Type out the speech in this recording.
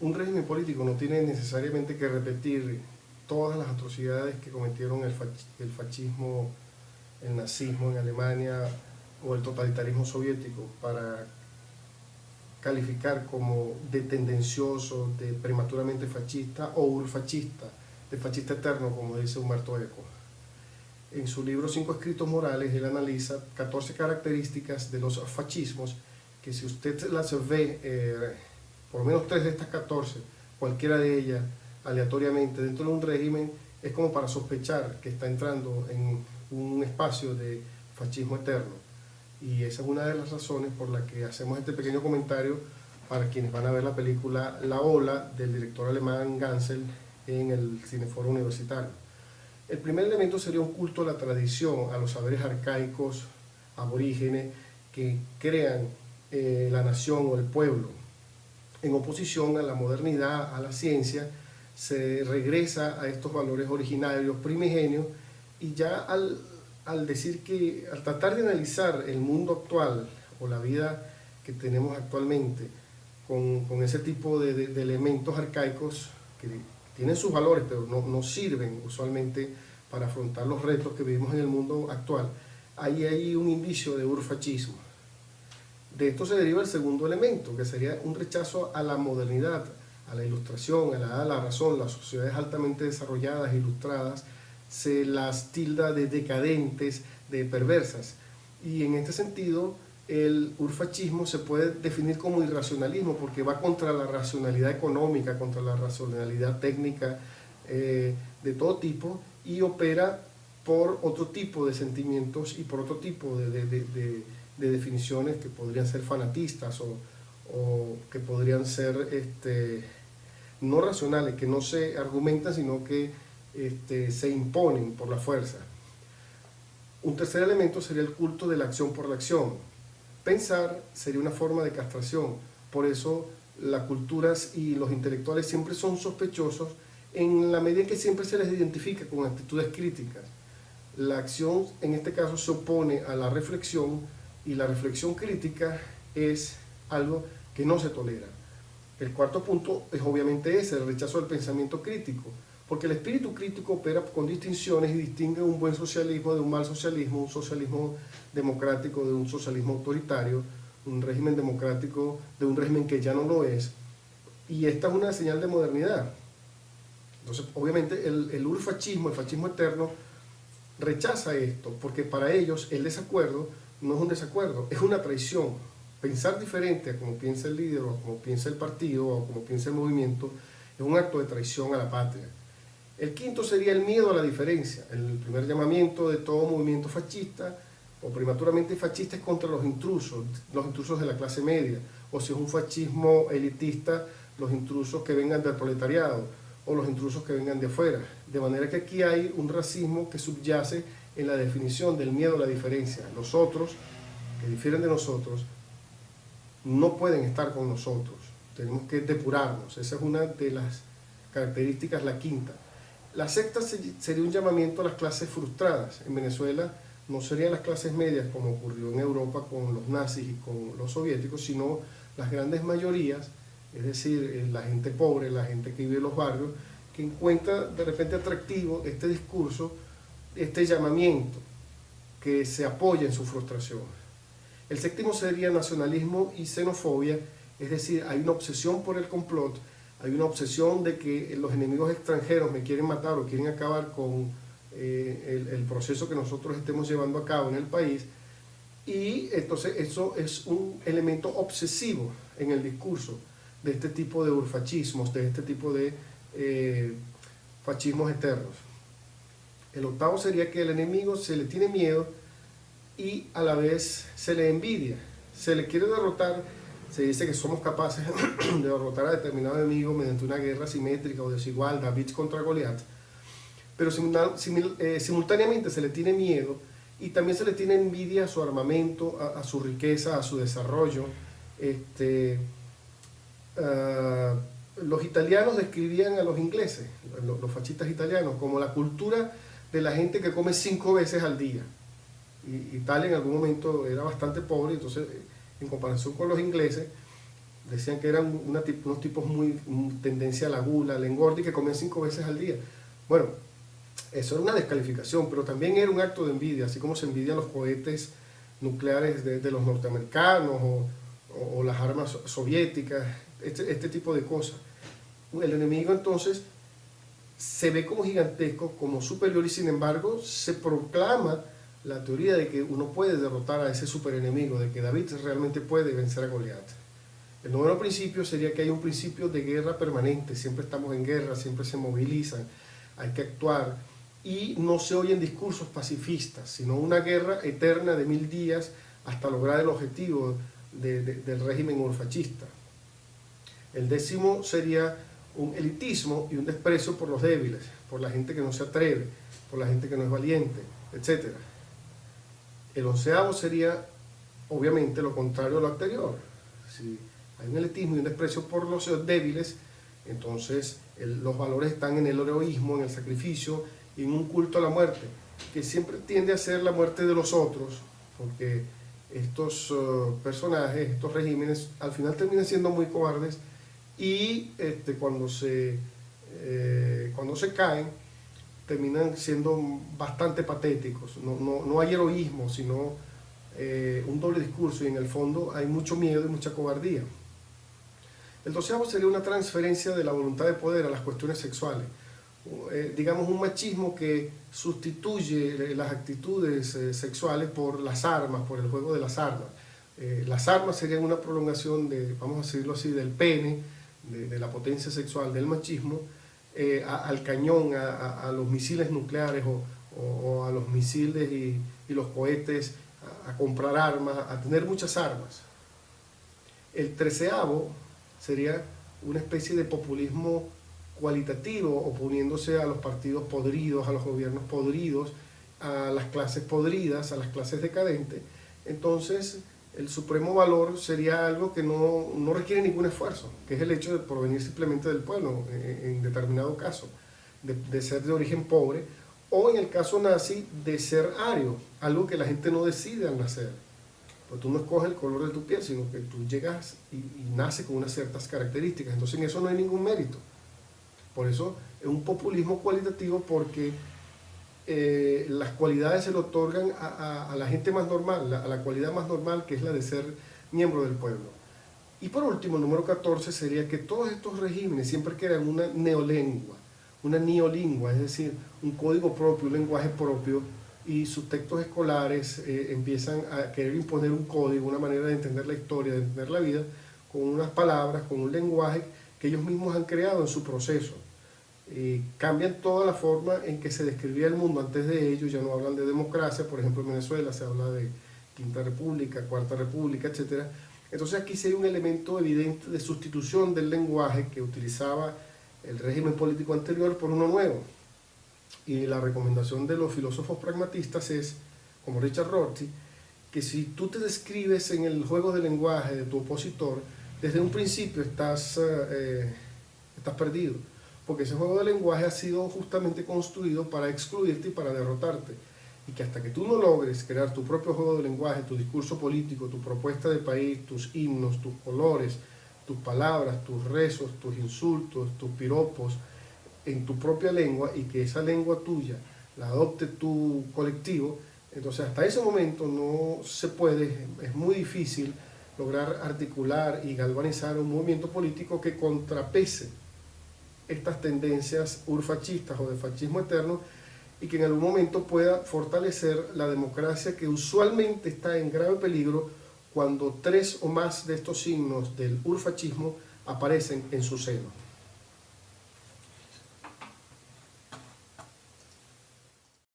un régimen político no tiene necesariamente que repetir todas las atrocidades que cometieron el fascismo, el nazismo en Alemania o el totalitarismo soviético para calificar como de tendencioso, de prematuramente fascista o urfascista, de fascista eterno, como dice Umberto Eco. En su libro 5 escritos morales, él analiza 14 características de los fascismos que si usted las ve, por lo menos 3 de estas 14, cualquiera de ellas, aleatoriamente dentro de un régimen, es como para sospechar que está entrando en un espacio de fascismo eterno. Y esa es una de las razones por la que hacemos este pequeño comentario para quienes van a ver la película La Ola, del director alemán Gansel, en el Cineforo Universitario. El primer elemento sería un culto a la tradición, a los saberes arcaicos, aborígenes, que crean la nación o el pueblo. En oposición a la modernidad, a la ciencia, se regresa a estos valores originarios, primigenios, y ya al decir que, al tratar de analizar el mundo actual o la vida que tenemos actualmente con ese tipo de elementos arcaicos que tienen sus valores, pero no sirven usualmente para afrontar los retos que vivimos en el mundo actual, ahí hay un indicio de urfascismo. De esto se deriva el segundo elemento, que sería un rechazo a la modernidad, a la ilustración, a la edad de la razón. Las sociedades altamente desarrolladas, ilustradas, se las tilda de decadentes, de perversas. Y en este sentido, el urfascismo se puede definir como irracionalismo, porque va contra la racionalidad económica, contra la racionalidad técnica de todo tipo, y opera por otro tipo de sentimientos y por otro tipo de definiciones que podrían ser fanatistas o que podrían ser no racionales, que no se argumentan, sino que se imponen por la fuerza. Un tercer elemento sería el culto de la acción por la acción. Pensar sería una forma de castración, por eso las culturas y los intelectuales siempre son sospechosos en la medida en que siempre se les identifica con actitudes críticas. La acción en este caso se opone a la reflexión, y la reflexión crítica es algo que no se tolera. El cuarto punto es obviamente ese, el rechazo del pensamiento crítico, porque el espíritu crítico opera con distinciones y distingue un buen socialismo de un mal socialismo, un socialismo democrático de un socialismo autoritario, un régimen democrático de un régimen que ya no lo es, y esta es una señal de modernidad. Entonces, obviamente, el urfascismo, el fascismo eterno, rechaza esto, porque para ellos el desacuerdo no es un desacuerdo, es una traición. Pensar diferente a como piensa el líder, o como piensa el partido, o como piensa el movimiento, es un acto de traición a la patria. El quinto sería el miedo a la diferencia. El primer llamamiento de todo movimiento fascista, o prematuramente fascista, es contra los intrusos de la clase media, o si es un fascismo elitista, los intrusos que vengan del proletariado, o los intrusos que vengan de afuera. De manera que aquí hay un racismo que subyace en la definición del miedo a la diferencia. Los otros, que difieren de nosotros, no pueden estar con nosotros. Tenemos que depurarnos. Esa es una de las características, la quinta. La sexta sería un llamamiento a las clases frustradas. En Venezuela no serían las clases medias como ocurrió en Europa con los nazis y con los soviéticos, sino las grandes mayorías, es decir, la gente pobre, la gente que vive en los barrios, que encuentra de repente atractivo este discurso, este llamamiento, que se apoya en su frustración. El séptimo sería nacionalismo y xenofobia, es decir, hay una obsesión por el complot, hay una obsesión de que los enemigos extranjeros me quieren matar o quieren acabar con el proceso que nosotros estemos llevando a cabo en el país, y entonces eso es un elemento obsesivo en el discurso de este tipo de urfascismos, de este tipo de fascismos eternos. El octavo sería que el enemigo se le tiene miedo y a la vez se le envidia, se le quiere derrotar. Se dice que somos capaces de derrotar a determinado enemigo mediante una guerra simétrica o desigual, David contra Goliat, pero simultáneamente se le tiene miedo y también se le tiene envidia a su armamento, a su riqueza, a su desarrollo. Los italianos describían a los ingleses, los fascistas italianos, como la cultura de la gente que come 5 veces al día. Y Italia en algún momento era bastante pobre, entonces en comparación con los ingleses, Decían que eran unos tipos muy tendencia a la gula, al engorde y que comían 5 veces al día. Bueno, eso era una descalificación, pero también era un acto de envidia, así como se envidian los cohetes nucleares de los norteamericanos o las armas soviéticas, este tipo de cosas. El enemigo entonces se ve como gigantesco, como superior, y sin embargo se proclama la teoría de que uno puede derrotar a ese superenemigo, de que David realmente puede vencer a Goliat. El noveno principio sería que hay un principio de guerra permanente, siempre estamos en guerra, siempre se movilizan, hay que actuar, y no se oyen discursos pacifistas, sino una guerra eterna de 1000 días hasta lograr el objetivo del régimen urfachista. El décimo sería un elitismo y un desprecio por los débiles, por la gente que no se atreve, por la gente que no es valiente, etc. El onceavo sería, obviamente, lo contrario a lo anterior. Si hay un elitismo y un desprecio por los débiles, entonces los valores están en el heroísmo, en el sacrificio y en un culto a la muerte, que siempre tiende a ser la muerte de los otros, porque estos personajes, estos regímenes, al final terminan siendo muy cobardes y cuando se caen, terminan siendo bastante patéticos. No hay heroísmo, sino un doble discurso, y en el fondo hay mucho miedo y mucha cobardía. El doceavo sería una transferencia de la voluntad de poder a las cuestiones sexuales. Digamos, un machismo que sustituye las actitudes sexuales por las armas, por el juego de las armas. Las armas serían una prolongación vamos a decirlo así, del pene, de la potencia sexual del machismo, al cañón, a los misiles nucleares o a los misiles y los cohetes, a comprar armas, a tener muchas armas. El treceavo sería una especie de populismo cualitativo, oponiéndose a los partidos podridos, a los gobiernos podridos, a las clases podridas, a las clases decadentes. Entonces, el supremo valor sería algo que no requiere ningún esfuerzo, que es el hecho de provenir simplemente del pueblo, en determinado caso, de ser de origen pobre, o en el caso nazi, de ser ario, algo que la gente no decide al nacer. Pues tú no escoges el color de tu piel, sino que tú llegas y naces con unas ciertas características. Entonces en eso no hay ningún mérito. Por eso es un populismo cualitativo, porque las cualidades se le otorgan a la gente más normal, a la cualidad más normal, que es la de ser miembro del pueblo. Y por último, el número 14 sería que todos estos regímenes siempre crean una neolengua, una neolingua, es decir, un código propio, un lenguaje propio, y sus textos escolares empiezan a querer imponer un código, una manera de entender la historia, de entender la vida, con unas palabras, con un lenguaje que ellos mismos han creado en su proceso. Cambian toda la forma en que se describía el mundo antes de ellos. Ya no hablan de democracia, por ejemplo en Venezuela se habla de Quinta República, Cuarta República, etc. Entonces aquí sí hay un elemento evidente de sustitución del lenguaje que utilizaba el régimen político anterior por uno nuevo. Y la recomendación de los filósofos pragmatistas es, como Richard Rorty, que si tú te describes en el juego del lenguaje de tu opositor, desde un principio estás perdido, porque ese juego de lenguaje ha sido justamente construido para excluirte y para derrotarte, y que hasta que tú no logres crear tu propio juego de lenguaje, tu discurso político, tu propuesta de país, tus himnos, tus colores, tus palabras, tus rezos, tus insultos, tus piropos, en tu propia lengua, y que esa lengua tuya la adopte tu colectivo, entonces hasta ese momento no se puede, es muy difícil lograr articular y galvanizar un movimiento político que contrapese estas tendencias urfachistas o de fascismo eterno, y que en algún momento pueda fortalecer la democracia, que usualmente está en grave peligro cuando 3 o más de estos signos del urfachismo aparecen en su seno.